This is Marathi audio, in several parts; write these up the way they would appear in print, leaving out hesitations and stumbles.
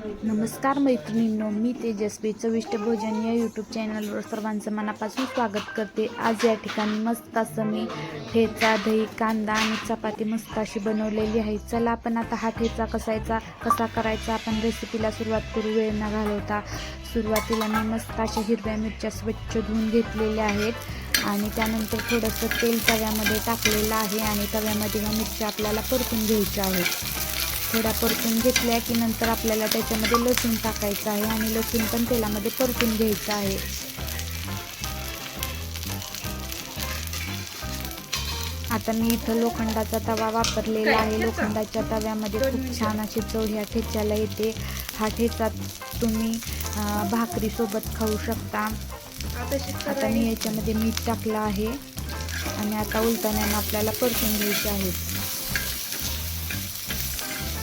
नमस्कार मैत्रिणींनो, मी तेजस्वी चविष्ट भोजन या यूट्यूब चॅनलवर सर्वांचं मनापासून स्वागत करते। आज या ठिकाणी मस्त असं मी ठेचा, दही, कांदा आणि चपाती मस्त अशी बनवलेली आहे। चला आपण आता हा ठेचा कसा करायचा आपण रेसिपीला सुरुवात करू वेळ न घालवता। सुरुवातीला मी मस्त अशा हिरव्या मिरच्या स्वच्छ धुवून घेतलेल्या आहेत आणि त्यानंतर थोडंसं तेल तव्यामध्ये टाकलेलं आहे आणि तव्यामध्ये ह्या मिरच्या आपल्याला परतून घ्यायच्या आहेत। थोडा परतून घेतल्या की नंतर आपल्याला त्याच्यामध्ये लसूण टाकायचं आहे आणि लसूण पण तेलामध्ये परतून घ्यायचं आहे। आता मी इथं लोखंडाचा तवा वापरलेला आहे। लोखंडाच्या तव्यामध्ये खूप छान अशी चव ह्या ठेच्याला येते। हा ठेचा तुम्ही भाकरीसोबत खाऊ शकता। आता मी याच्यामध्ये मीठ टाकलं आहे आणि आता उलटण्यानं आपल्याला परतून घ्यायचे आहे।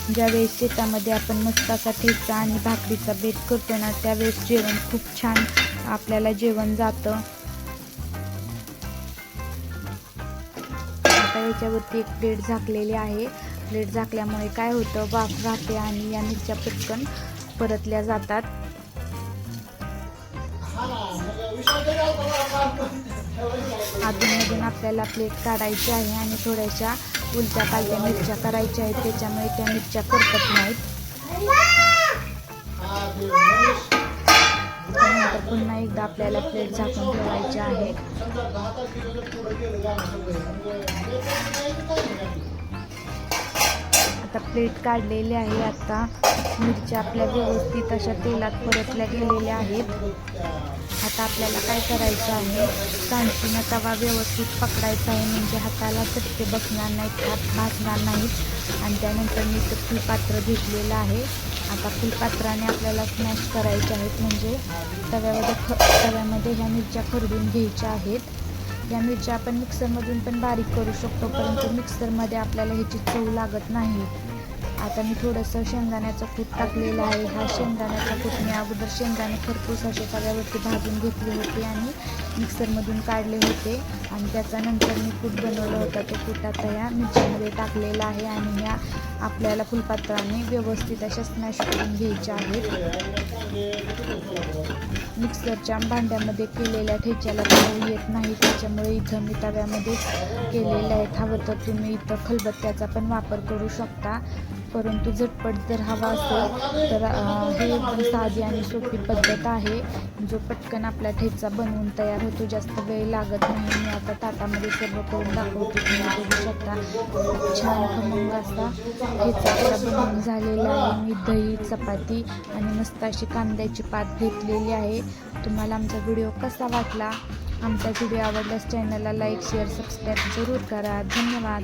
ज्यावेळेस शेतामध्ये आपण मस्त असा ठेचा आणि भाकरीचा बेत करतो ना, त्यावेळेस जेवण खूप छान आपल्याला जेवण जातं। आता याच्यावरती एक प्लेट झाकलेली आहे। प्लेट झाकल्यामुळे काय होतं, वाफ राहते आणि या मिरच्या पटकन परतल्या जातात। अधूनमधून आपल्याला प्लेट काढायची आहे आणि थोड्याशा उलट्या पालट्या मिरच्या करायच्या आहेत, त्याच्यामुळे त्या मिरच्या करपत नाहीत। त्यानंतर पुन्हा एकदा आपल्याला प्लेट झाकून ठेवायची आहे। आता प्लेट काढलेली आहे। आता मिरच्या आपल्या व्यवस्थित अशा तेलात परतल्या गेलेल्या आहेत। आता आपल्याला काय करायचं आहे, कांचीनं तवा व्यवस्थित पकडायचा आहे, म्हणजे हाताला चटके बसणार नाहीत, हात भाजणार नाहीत। आणि त्यानंतर मी इथं फुलपात्र घेतलेलं आहे। आता फुलपात्राने आपल्याला स्मॅश करायचे आहेत, म्हणजे तव्यामध्ये ह्या मिरच्या खरडून घ्यायच्या आहेत। या मिरच्या आपण मिक्सरमधून पण बारीक करू शकतो, परंतु मिक्सरमध्ये आपल्याला ह्याची चव लागत नाही। आता मी थोडंसं शेंगदाण्याचं कूट टाकलेलं आहे। हा शेंगदाण्याचा कूट मी अगोदर शेंगदाणे खरपूस असे तव्यावरती भाजून घेतले होते आणि मिक्सरमधून काढले होते आणि त्याच्यानंतर मी कूट बनवलं होता। तो कूट आता ह्या मिरच्यामध्ये टाकलेला आहे आणि ह्या आपल्याला फुलपात्राने व्यवस्थित अशा स्मॅश करून घ्यायच्या आहेत। मिक्सरच्या भांड्यामध्ये केलेल्या ठेच्याला चव येत नाही, त्याच्यामुळे इथं मी तव्यामध्ये केलेलं आहे। हवं तर तुम्ही इथं खलबत्त्याचा पण वापर करू शकता, परंतु झटपट जर हवा असेल तर ही एकदम साधी आणि सोपी पद्धत आहे, जो पटकन आपला ठेचा बनवून तयार होतो, जास्त वेळ लागत नाही। मी आता ताटामध्ये सर्व करून दाखवते, तुम्ही बघू शकता। छान खमंग असा ठेचा आपला बनवून झालेला आहे। मी दही, चपाती आणि मस्त अशी कांद्याची पात घेतलेली आहे। तुम्हाला आमचा व्हिडिओ कसा वाटला? आमचा व्हिडिओ आवडल्यास चॅनलला लाईक, शेअर, सबस्क्राईब जरूर करा। धन्यवाद।